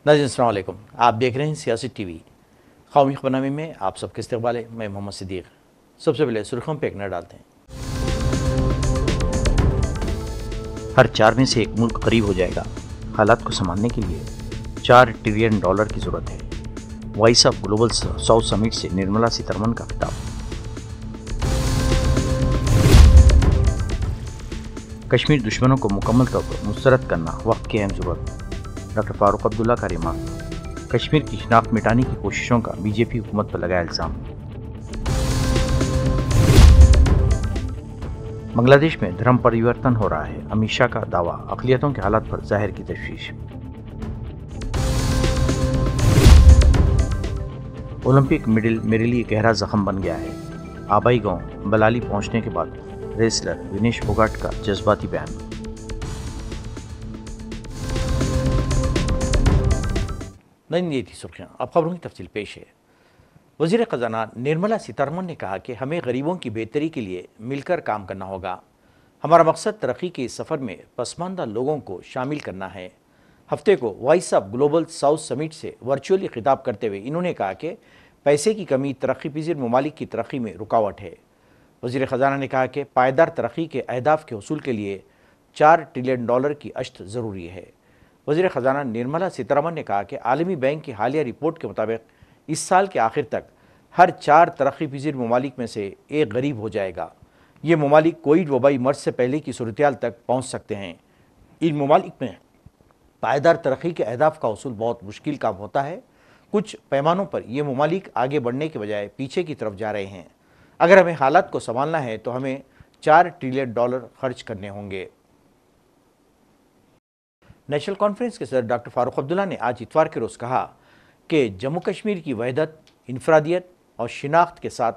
नाज़रीन अस्सलाम वालेकुम। आप देख रहे हैं सियासी टीवी। कौमी खबरनामे में आप सबके इस्तकबाल है। मैं मोहम्मद सिद्दीक। सबसे पहले सुर्खियों पे एक नज़र डालते हैं। हर 4 में से एक मुल्क गरीब हो जाएगा। हालात को संभालने के लिए $4 ट्रिलियन की ज़रूरत है। Voice of global south summit से निर्मला सीतारमण का खिताब। कश्मीर दुश्मनों को मुकम्मल तौर पर मुस्तरद करना वक्त की अहम ज़रूरत। डॉक्टर फारूक अब्दुल्ला का रिमार्क। कश्मीर की शनाख्त मिटाने की कोशिशों का बीजेपी हुकूमत पर लगाया इल्ज़ाम। बांग्लादेश में धर्म परिवर्तन हो रहा है, अमित शाह का दावा। अक़लियतों के हालात पर ज़ाहिर की तशवीश। ओलंपिक मेडल मेरे लिए गहरा जख्म बन गया है। आबाई गांव बलाली पहुंचने के बाद रेसलर विनेश फोगाट का जज्बाती बयान। नहीं थी सुर्खियाँ, अब खबरों की तफसील पेश है। वज़ीर ख़ज़ाना निर्मला सीतारमण ने कहा कि हमें गरीबों की बेहतरी के लिए मिलकर काम करना होगा। हमारा मकसद तरक्की के इस सफ़र में पसमानदा लोगों को शामिल करना है। हफ्ते को voice of global south summit से वर्चुअली खिताब करते हुए इन्होंने कहा कि पैसे की कमी तरक्की पजीर ममालिक की तरक्की में रुकावट है। वज़ीर ख़ज़ाना ने कहा कि पायदार तरक्की के अहदाफ के हसूल के लिए $4 ट्रिलियन की अश्त ज़रूरी है। वज़ीर ख़ज़ाना निर्मला सीतारमण ने कहा कि आलमी बैंक की हालिया रिपोर्ट के मुताबिक इस साल के आखिर तक हर 4 तरक्की पजीर ममालिक में से एक गरीब हो जाएगा। ये ममालिक कोविड वबाई मर्ज से पहले की सूरत-ए-हाल तक पहुँच सकते हैं। इन ममालिक में पायदार तरक्की के अहदाफ का हसूल बहुत मुश्किल काम होता है। कुछ पैमानों पर ये ममालिक आगे बढ़ने के बजाय पीछे की तरफ जा रहे हैं। अगर हमें हालात को संभालना है तो हमें $4 ट्रिलियन खर्च करने होंगे। नेशनल कॉन्फ्रेंस के सदर डॉक्टर फारूक अब्दुल्ला ने आज इतवार के रोज़ कहा कि जम्मू कश्मीर की वहदत, इनफरादियत और शिनाख्त के साथ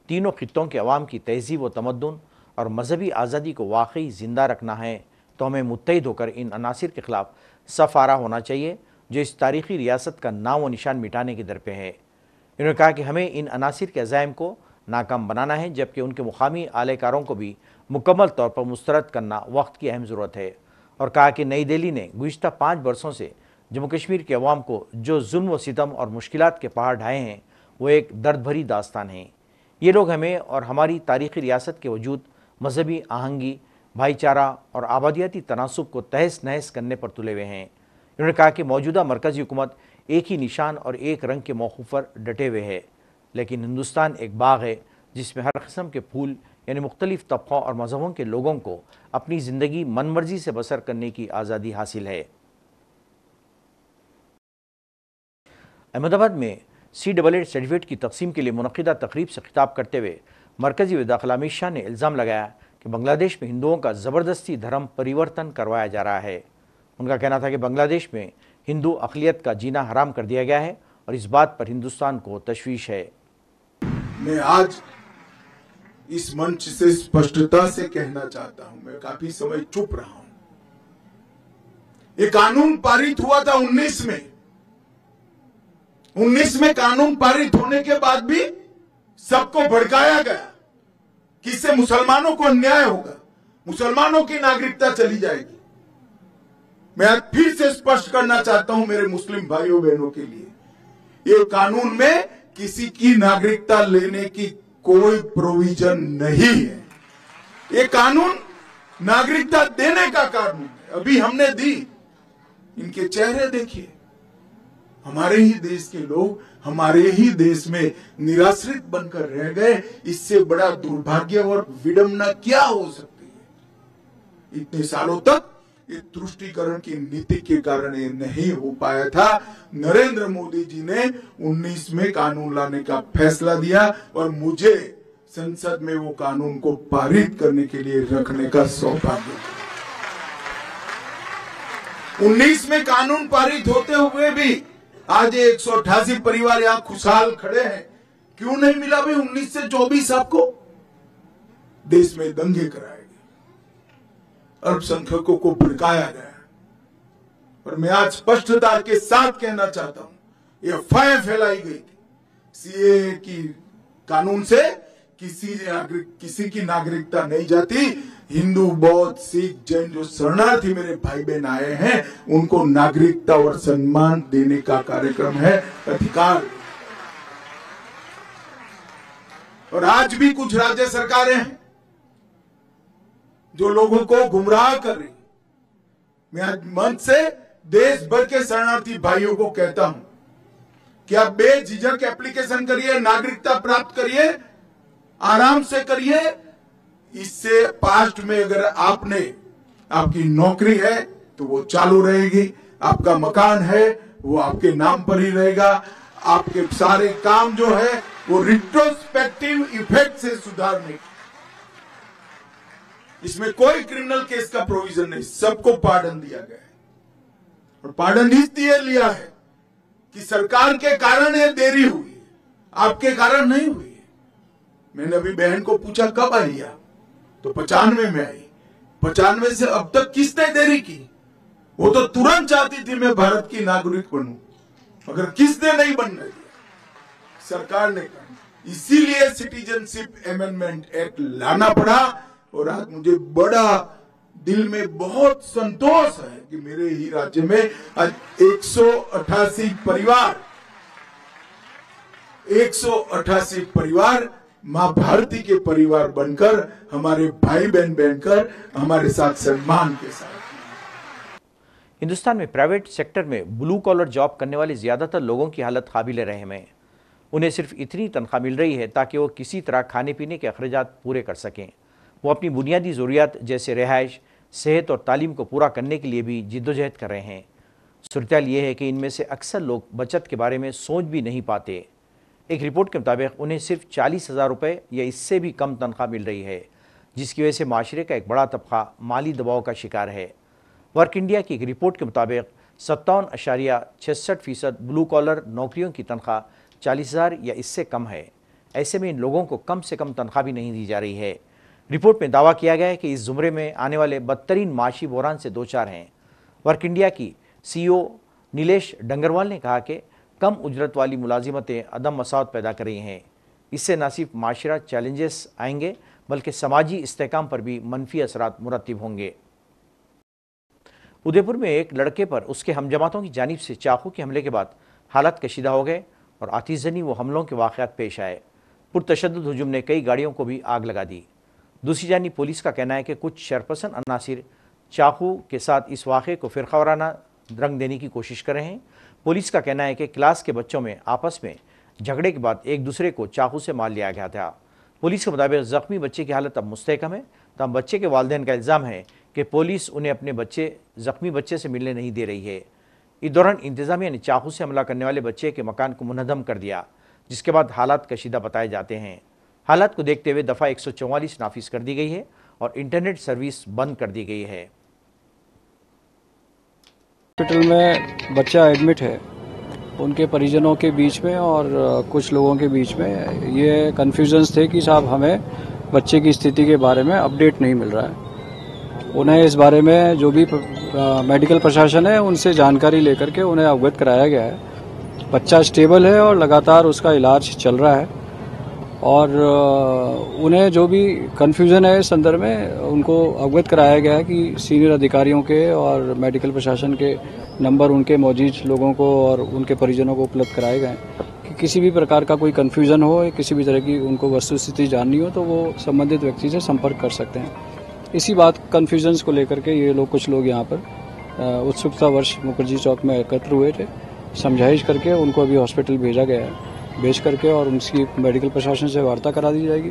तीनों खित्तों के अवाम की तहज़ीब व तमद्दुन और मजहबी आज़ादी को वाकई ज़िंदा रखना है तो हमें मुत्तहिद होकर इन अनासिर के ख़िलाफ़ सफ़ आरा होना चाहिए जो इस तारीख़ी रियासत का नाम व निशान मिटाने के दर पे है। इन्होंने कहा कि हमें इन अनासिर के अज़ाइम को नाकाम बनाना है, जबकि उनके मुकामी आलेकारों को भी मुकम्मल तौर पर मुस्तरद करना वक्त की अहम ज़रूरत है। और कहा कि नई दिल्ली ने गुज़िश्ता 5 बरसों से जम्मू कश्मीर के अवाम को जो जुल्म व सितम और मुश्किलात के पहाड़ ढाए हैं वो एक दर्द भरी दास्तान है। ये लोग हमें और हमारी तारीख़ी रियासत के वजूद, मजहबी आहंगी, भाईचारा और आबादियाती तनासुब को तहस नहस करने पर तुले हुए हैं। इन्होंने कहा कि मौजूदा मरकज़ी हुकूमत एक ही निशान और एक रंग के मौक़ूफ़ पर डटे हुए है, लेकिन हिंदुस्तान एक बाग़ है जिसमें हर किस्म के फूल यानी मुख्तलिफ तबक़ों और मज़हबों के लोगों को अपनी ज़िंदगी मनमर्जी से बसर करने की आज़ादी हासिल है। अहमदाबाद में CAA सर्टिफिकेट की तकसीम के लिए मुनक़िदा तकरीब से खिताब करते हुए मरकज़ी वज़ीर दाखिला अमित शाह ने इल्ज़ाम लगाया कि बांग्लादेश में हिंदुओं का ज़बरदस्ती धर्म परिवर्तन करवाया जा रहा है। उनका कहना था कि बांग्लादेश में हिंदू अक़लियत का जीना हराम कर दिया गया है और इस बात पर हिंदुस्तान को तशवीश है। मैं आज इस मंच से स्पष्टता से कहना चाहता हूं, मैं काफी समय चुप रहा हूं। ये कानून पारित हुआ था 19 में कानून पारित होने के बाद भी सबको भड़काया गया कि इससे मुसलमानों को अन्याय होगा, मुसलमानों की नागरिकता चली जाएगी। मैं आज फिर से स्पष्ट करना चाहता हूं मेरे मुस्लिम भाइयों बहनों के लिए, ये कानून में किसी की नागरिकता लेने की कोई प्रोविजन नहीं है। ये कानून नागरिकता देने का कानून है। अभी हमने दी, इनके चेहरे देखिए। हमारे ही देश के लोग हमारे ही देश में निराश्रित बनकर रह गए। इससे बड़ा दुर्भाग्य और विडंबना क्या हो सकती है। इतने सालों तक ये तुष्टीकरण की नीति के कारण ये नहीं हो पाया था। नरेंद्र मोदी जी ने 19 में कानून लाने का फैसला दिया और मुझे संसद में वो कानून को पारित करने के लिए रखने का सौभाग्य। 19 में कानून पारित होते हुए भी आज 188 परिवार यहाँ खुशहाल खड़े हैं। क्यों नहीं मिला भाई 19 से 24 आपको? देश में दंगे कराए, अल्पसंख्यकों को भड़काया गया। और मैं आज स्पष्टता के साथ कहना चाहता हूं, ये अफवाहें फैलाई गई थी CAA की कानून से किसी की नागरिकता नहीं जाती, हिंदू, बौद्ध, सिख, जैन जो शरणार्थी मेरे भाई बहन आए हैं, उनको नागरिकता और सम्मान देने का कार्यक्रम है, अधिकार। और आज भी कुछ राज्य सरकारें हैं जो लोगों को गुमराह कर रही। मैं आज मंच से देश भर के शरणार्थी भाइयों को कहता हूं कि आप बेझिझक एप्लीकेशन करिए, नागरिकता प्राप्त करिए, आराम से करिए। इससे पास्ट में अगर आपकी नौकरी है तो वो चालू रहेगी, आपका मकान है वो आपके नाम पर ही रहेगा, आपके सारे काम जो है वो रिट्रोस्पेक्टिव इफेक्ट से सुधारने। इसमें कोई क्रिमिनल केस का प्रोविजन नहीं, सबको पार्डन दिया गया है। और पार्डन इसलिए लिया है कि सरकार के कारण ये देरी हुई, आपके कारण नहीं हुई। मैंने अभी बहन को पूछा कब आई आप, तो 95 में आई। 95 से अब तक किसने देरी की? वो तो तुरंत चाहती थी मैं भारत की नागरिक बनूं, मगर किसने नहीं बनने दिया? सरकार ने कहा। इसीलिए सिटीजनशिप अमेंडमेंट एक्ट लाना पड़ा। और आज मुझे बड़ा दिल में बहुत संतोष है कि मेरे ही राज्य में आज 188 परिवार मां भारती के परिवार बनकर, हमारे भाई बहन बनकर, हमारे साथ सम्मान के साथ। हिंदुस्तान में प्राइवेट सेक्टर में ब्लू कॉलर जॉब करने वाले ज्यादातर लोगों की हालत काबिल रहम है। उन्हें सिर्फ इतनी तनख्वाह मिल रही है ताकि वो किसी तरह खाने पीने के अखराजात पूरे कर सकें। वो अपनी बुनियादी ज़रूरियात जैसे रिहाइश, सेहत और तालीम को पूरा करने के लिए भी जिद्दोजहद कर रहे हैं। सूरत ये है कि इनमें से अक्सर लोग बचत के बारे में सोच भी नहीं पाते। एक रिपोर्ट के मुताबिक उन्हें सिर्फ 40,000 रुपये या इससे भी कम तनख्वाह मिल रही है, जिसकी वजह से माशरे का एक बड़ा तबका माली दबाव का शिकार है। वर्क इंडिया की एक रिपोर्ट के मुताबिक 57.66% ब्लू कॉलर नौकरियों की तनख्वाह 40,000 या इससे कम है। ऐसे में इन लोगों को कम से कम तनख्वाह भी नहीं दी जा रही है। रिपोर्ट में दावा किया गया है कि इस जुमरे में आने वाले बदतरीन माशी बहरान से दो चार हैं। वर्क इंडिया की CEO नीलेश डंगरवाल ने कहा कि कम उजरत वाली मुलाजिमतें अदम मसावत पैदा कर रही हैं। इससे न सिर्फ माशरा चैलेंजेस आएंगे बल्कि समाजी इस्तेहकाम पर भी मनफी असरात मुरतब होंगे। उदयपुर में एक लड़के पर उसके हमजमातों की जानिब से चाकू के हमले के बाद हालात कशीदा हो गए और आतिशजनी व हमलों के वाक़यात पेश आए। पुरतशद्दुद हुजूम ने कई गाड़ियों को भी आग लगा दी। दूसरी जानिब पुलिस का कहना है कि कुछ शरपसंद अनासिर चाकू के साथ इस वाक़े को फ़िरक़ावाराना रंग देने की कोशिश कर रहे हैं। पुलिस का कहना है कि क्लास के बच्चों में आपस में झगड़े के बाद एक दूसरे को चाकू से मार लिया गया था। पुलिस के मुताबिक ज़ख्मी बच्चे की हालत अब मुस्तहकम है। तब बच्चे के वालिदैन का इल्ज़ाम है कि पुलिस उन्हें अपने ज़ख्मी बच्चे से मिलने नहीं दे रही है। इस दौरान इंतज़ामिया ने चाकू से हमला करने वाले बच्चे के मकान को मुनहदम कर दिया, जिसके बाद हालात कशीदा बताए जाते हैं। हालात को देखते हुए दफ़ा 144 नाफिज कर दी गई है और इंटरनेट सर्विस बंद कर दी गई है। हॉस्पिटल में बच्चा एडमिट है, उनके परिजनों के बीच में और कुछ लोगों के बीच में ये कन्फ्यूजन्स थे कि साहब हमें बच्चे की स्थिति के बारे में अपडेट नहीं मिल रहा है। उन्हें इस बारे में जो भी मेडिकल प्रशासन है उनसे जानकारी लेकर के उन्हें अवगत कराया गया है। बच्चा स्टेबल है और लगातार उसका इलाज चल रहा है और उन्हें जो भी कन्फ्यूज़न है इस संदर्भ में उनको अवगत कराया गया है कि सीनियर अधिकारियों के और मेडिकल प्रशासन के नंबर उनके मौजूद लोगों को और उनके परिजनों को उपलब्ध कराए गए हैं कि किसी भी प्रकार का कोई कन्फ्यूज़न हो या किसी भी तरह की उनको वस्तुस्थिति जाननी हो तो वो संबंधित व्यक्ति से संपर्क कर सकते हैं। इसी बात कन्फ्यूजन्स को लेकर के ये लोग कुछ लोग यहाँ पर उत्सुकता वर्ष मुखर्जी चौक में एकत्र हुए थे। समझाइश करके उनको अभी हॉस्पिटल भेजा गया है, भेज करके और उनकी मेडिकल प्रशासन से वार्ता करा दी जाएगी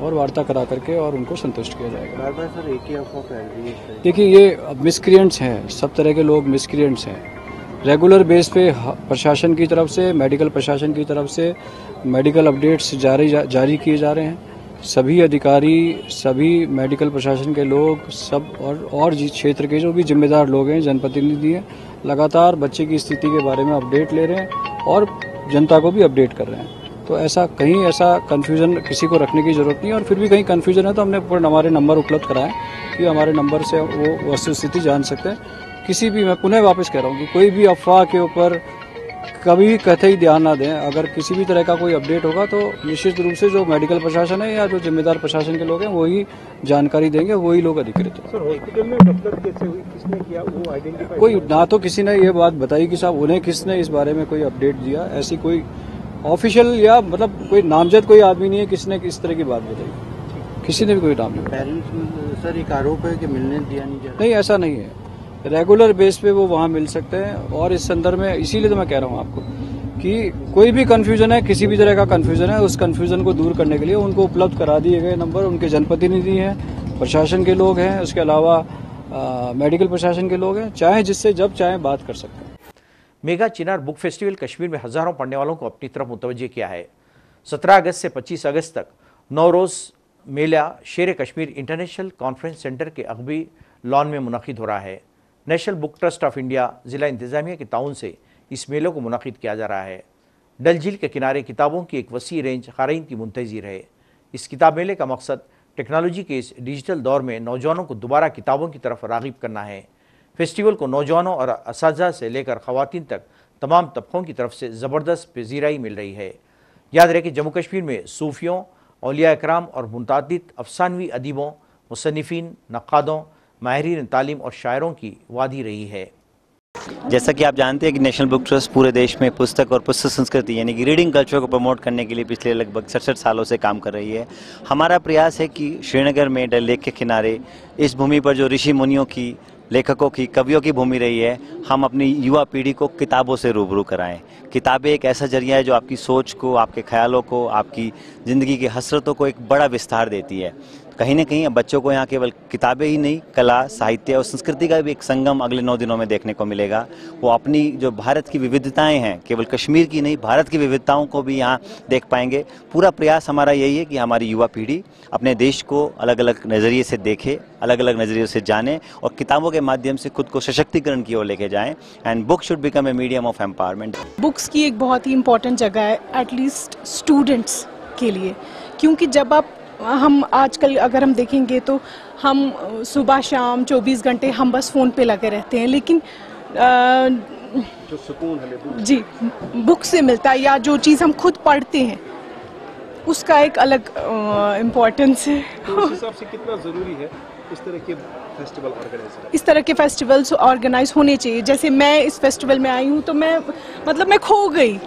और वार्ता करा करके और उनको संतुष्ट किया जाएगा। बार बार सर एक ही अफवाह फैल रही है। देखिए ये मिसक्रिएंट्स हैं, सब तरह के लोग मिसक्रिएंट्स हैं। रेगुलर बेस पे प्रशासन की तरफ से, मेडिकल प्रशासन की तरफ से मेडिकल अपडेट्स जारी किए जा रहे हैं। सभी अधिकारी, सभी मेडिकल प्रशासन के लोग सब और क्षेत्र के जो भी जिम्मेदार लोग हैं, जनप्रतिनिधि हैं, लगातार बच्चे की स्थिति के बारे में अपडेट ले रहे हैं और जनता को भी अपडेट कर रहे हैं। तो ऐसा कन्फ्यूजन किसी को रखने की जरूरत नहीं है और फिर भी कहीं कन्फ्यूजन है तो हमने हमारे नंबर उपलब्ध कराए कि हमारे नंबर से वो वस्तुस्थिति जान सकते हैं। किसी भी, मैं पुनः वापस कह रहा हूँ कि कोई भी अफवाह के ऊपर कभी कतई ध्यान ना दें। अगर किसी भी तरह का कोई अपडेट होगा तो निश्चित रूप से जो मेडिकल प्रशासन है या जो जिम्मेदार प्रशासन के लोग हैं वही जानकारी देंगे, वही लोग अधिकृत हैं। सर हॉस्पिटल में गफलत कैसे हुई, किसने किया, वो आइडेंटिफाई कोई ना तो किसी ने ये बात बताई कि साहब उन्हें किसने इस बारे में कोई अपडेट दिया, ऐसी कोई ऑफिशियल या मतलब कोई नामजद कोई आदमी नहीं है किसने इस तरह की बात बताई, किसी ने भी कोई नाम नहीं बताया। पेरेंट्स सर एक आरोप है कि मिलने दिया नहीं जा रहा। नहीं, ऐसा नहीं है। रेगुलर बेस पे वो वहाँ मिल सकते हैं और इस संदर्भ में इसीलिए तो मैं कह रहा हूँ आपको कि कोई भी कंफ्यूजन है, किसी भी तरह का कंफ्यूजन है, उस कंफ्यूजन को दूर करने के लिए उनको उपलब्ध करा दिए गए नंबर उनके जनप्रतिनिधि हैं, प्रशासन के लोग हैं, उसके अलावा मेडिकल प्रशासन के लोग हैं, चाहे जिससे जब चाहे बात कर सकते हैं। मेगा चिनार बुक फेस्टिवल कश्मीर में हजारों पढ़ने वालों को अपनी तरफ मुतवज्जे किया है। 17 अगस्त से 25 अगस्त तक 9 रोज़ मेला शेर कश्मीर इंटरनेशनल कॉन्फ्रेंस सेंटर के अगबी लॉन में मुनक़िद हो रहा है। National book trust of India ज़िला इंतज़ामिया के ताउन से इस मेले को मुनक़िद किया जा रहा है। डल झील के किनारे किताबों की एक वसी रेंज क़ारीन की मुंतज़िर है। इस किताब मेले का मकसद टेक्नोलॉजी के इस डिजिटल दौर में नौजवानों को दोबारा किताबों की तरफ राग़िब करना है। फेस्टिवल को नौजवानों और असातिज़ा से लेकर ख़वातीन तक तमाम तबक़ों की तरफ से ज़बरदस्त पज़ीराई मिल रही है। याद रहे कि जम्मू कश्मीर में सूफ़ियों, औलिया इकराम और मुतअद्दिद अफ़सानवी अदीबों, मुसन्निफ़ीन, नक़्क़ादों, माहिरीन तालीम और शायरों की वादी रही है। जैसा कि आप जानते हैं कि नेशनल बुक ट्रस्ट पूरे देश में पुस्तक और पुस्तक संस्कृति यानी कि रीडिंग कल्चर को प्रमोट करने के लिए पिछले लगभग 67 सालों से काम कर रही है। हमारा प्रयास है कि श्रीनगर में डल लेक के किनारे इस भूमि पर जो ऋषि मुनियों की, लेखकों की, कवियों की भूमि रही है, हम अपनी युवा पीढ़ी को किताबों से रूबरू कराएं। किताबें एक ऐसा जरिया है जो आपकी सोच को, आपके ख्यालों को, आपकी ज़िंदगी की हसरतों को एक बड़ा विस्तार देती है। कहीं ना कहीं बच्चों को यहाँ केवल किताबें ही नहीं, कला, साहित्य और संस्कृति का भी एक संगम अगले 9 दिनों में देखने को मिलेगा। वो अपनी जो भारत की विविधताएं हैं, केवल कश्मीर की नहीं, भारत की विविधताओं को भी यहाँ देख पाएंगे। पूरा प्रयास हमारा यही है कि हमारी युवा पीढ़ी अपने देश को अलग अलग नज़रिए से देखे, अलग अलग नज़रिए से जाने और किताबों के माध्यम से खुद को सशक्तिकरण की ओर लेके जाएं। And book should become a medium of empowerment. Books की एक बहुत ही इम्पोर्टेंट जगह है एटलीस्ट स्टूडेंट्स के लिए, क्योंकि जब हम आजकल अगर हम देखेंगे तो हम सुबह शाम 24 घंटे हम बस फ़ोन पे लगे रहते हैं, लेकिन जो सुकून हमें जी बुक से मिलता है या जो चीज़ हम खुद पढ़ते हैं उसका एक अलग इम्पोर्टेंस है। तो उस हिसाब से कितना ज़रूरी है इस तरह के फेस्टिवल ऑर्गेनाइज, इस तरह के फेस्टिवल्स ऑर्गेनाइज होने चाहिए। जैसे मैं इस फेस्टिवल में आई हूँ तो मैं खो गई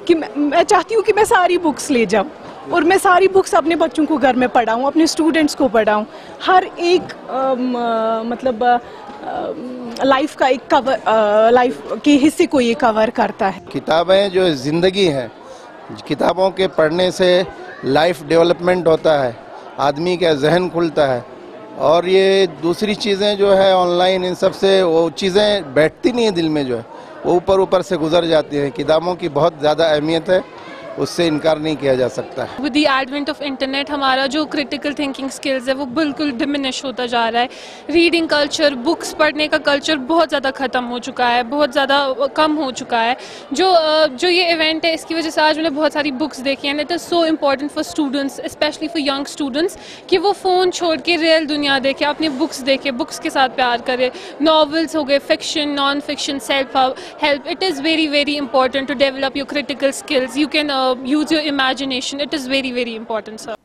कि मैं चाहती हूँ कि मैं सारी बुक्स ले जाऊँ और मैं सारी बुक्स अपने बच्चों को घर में पढ़ाऊँ, अपने स्टूडेंट्स को पढ़ाऊँ। हर एक लाइफ का एक कवर, लाइफ के हिस्से को ये कवर करता है। किताबें जो ज़िंदगी है, किताबों के पढ़ने से लाइफ डेवलपमेंट होता है, आदमी का जहन खुलता है। और ये दूसरी चीज़ें जो है ऑनलाइन, इन सब से वो चीज़ें बैठती नहीं है दिल में, जो है वो ऊपर से गुजर जाती है। किताबों की बहुत ज़्यादा अहमियत है, उससे इनकार नहीं किया जा सकता है। With the advent of internet हमारा जो क्रिटिकल थिंकिंग स्किल्स है वो बिल्कुल डिमिनिश होता जा रहा है। रीडिंग कल्चर, बुक्स पढ़ने का कल्चर बहुत ज़्यादा ख़त्म हो चुका है, बहुत ज़्यादा कम हो चुका है। जो ये इवेंट है इसकी वजह से आज मैंने बहुत सारी बुक्स देखी हैं। It is so important for students, specially for young students, कि वो फ़ोन छोड़ के रियल दुनिया देखे, अपनी बुक्स देखे, बुक्स के साथ प्यार करे। नॉवेल्स हो गए, fiction, non fiction, self help, it is very very important to develop your critical skills. You can use your imagination. It is very very important, sir.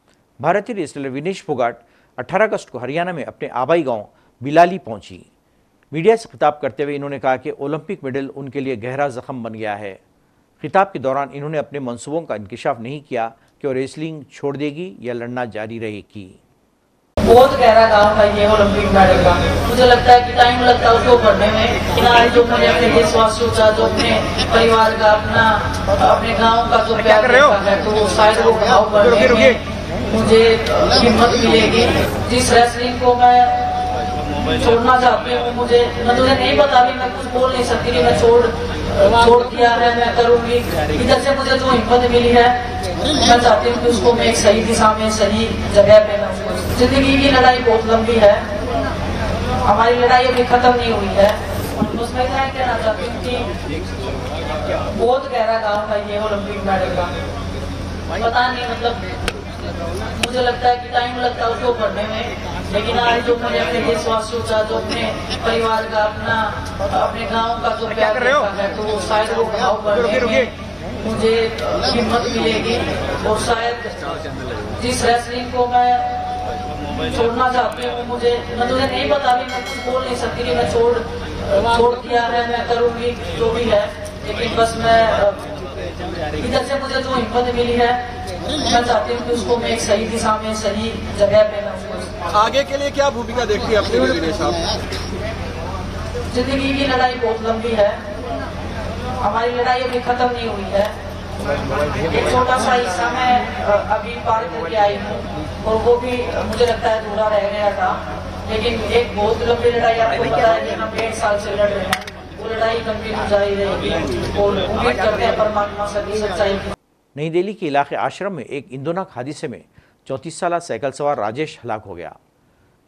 भारतीय रेसलर विनेश फोगाट 18 अगस्त को हरियाणा में अपने आबाई गांव बिलाली पहुंची। मीडिया से खिताब करते हुए इन्होंने कहा कि ओलंपिक मेडल उनके लिए गहरा जख्म बन गया है। खिताब के दौरान इन्होंने अपने मंसूबों का इंकिशाफ नहीं किया कि वो रेसलिंग छोड़ देगी या लड़ना जारी रहेगी। बहुत गहरा काम है ये ओलंपिक मेडल का। मुझे लगता है कि टाइम लगता है उसको पढ़ने में, कि जो मुझे अपने देशवासियों का, जो अपने परिवार का, अपने गांव का जो प्यार है, तो वो शायद वो भाव पढ़ने में मुझे हिम्मत मिलेगी। जिस रेसलिंग को मैं छोड़ना चाहती हूँ, मुझे नहीं पता भी, मैं कुछ बोल नहीं सकती कि मैं छोड़ दिया है, मैं करूँगी। इधर से मुझे जो हिम्मत मिली है, मैं चाहती हूँ कि उसको मैं एक सही दिशा में, सही जगह पे मैं उसको। जिंदगी की लड़ाई बहुत लंबी है, हमारी लड़ाई अभी खत्म नहीं हुई है। उसमें मैं कहना चाहती हूँ कि बहुत गहरा काम है ये ओलंपिक मेडल का। पता नहीं, मतलब मुझे लगता है कि टाइम लगता है उसको पढ़ने में, लेकिन आज जो मैंने अपने देशवासियों का, जो अपने परिवार का, अपने गांव का जो प्यार देखा है, तो वो शायद वो भाव बढ़ने में मुझे हिम्मत मिलेगी। और शायद जिस रेसलिंग को मैं छोड़ना चाहती हूँ, मैं तुझे नहीं बता रही, मैं कुछ बोल नहीं सकती कि मैं छोड़ दिया है, मैं करूँगी जो भी है, लेकिन बस मैं इधर से मुझे जो हिम्मत मिली है, मैं चाहती हूँ कि उसको मैं एक सही दिशा में, सही जगह पे मैं उसको। आगे के लिए क्या भूमिका देखती है अपनी विनेश आप? जिंदगी की लड़ाई बहुत लंबी है, हमारी लड़ाई अभी खत्म नहीं हुई है। एक छोटा सा हिस्सा मैं अभी पार करके आई हूँ, और वो भी मुझे लगता है अधूरा रह गया था, लेकिन एक बहुत लंबी लड़ाई आपको पता है कि हम 1.5 साल से लड़ रहे हैं, वो लड़ाई कंटिन्यू जारी रहेगी, और उम्मीद करते हैं परमात्मा से सच्चाई की। नई दिल्ली के इलाके आश्रम में एक इंदोनाक हादसे में 34 साला साइकिल सवार राजेश हलाक हो गया।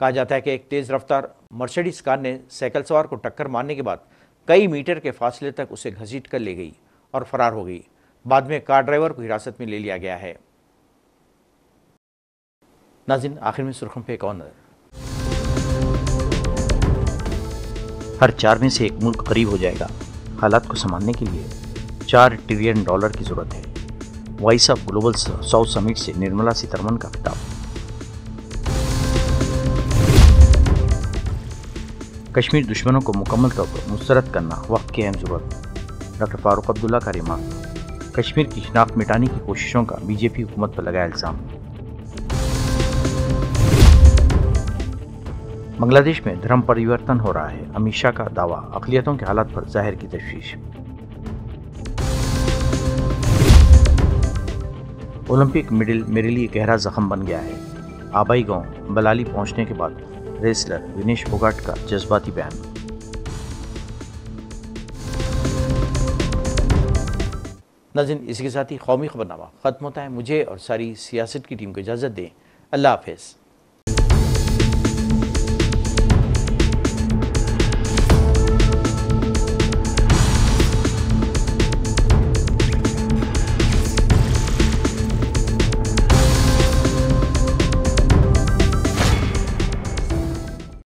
कहा जाता है कि एक तेज़ रफ्तार मर्सिडीज कार ने साइकिल सवार को टक्कर मारने के बाद कई मीटर के फासले तक उसे घसीट कर ले गई और फरार हो गई। बाद में कार ड्राइवर को हिरासत में ले लिया गया है। नाज़रीन, आखिर में सुर्खियों पे एक और नजर। हर 4 में से एक मुल्क गरीब हो जाएगा। हालात को संभालने के लिए $4 ट्रिलियन की जरूरत है। Voice of global south summit से निर्मला सीतारमण का खिताब। कश्मीर दुश्मनों को मुकम्मल तौर पर मुस्तरद करना वक्त की अहम जरूरत। डॉक्टर फारूक अब्दुल्ला का रिमार्क। कश्मीर की शिनाख्त मिटाने की कोशिशों का बीजेपी हुकूमत पर लगाया इल्जाम। बांग्लादेश में धर्म परिवर्तन हो रहा है, अमित शाह का दावा। अक़लियतों के हालात पर ज़ाहिर की तशवीश। ओलंपिक मेडल मेरे लिए गहरा जख्म बन गया है। आबाई गांव बलाली पहुंचने के बाद रेसलर विनेश फोगाट का जज्बाती बयान। नाज़रीन, इसी के साथ ही कौमी खबरनामा खत्म होता है। मुझे और सारी सियासत की टीम को इजाज़त दें। अल्लाह हाफ़िज़।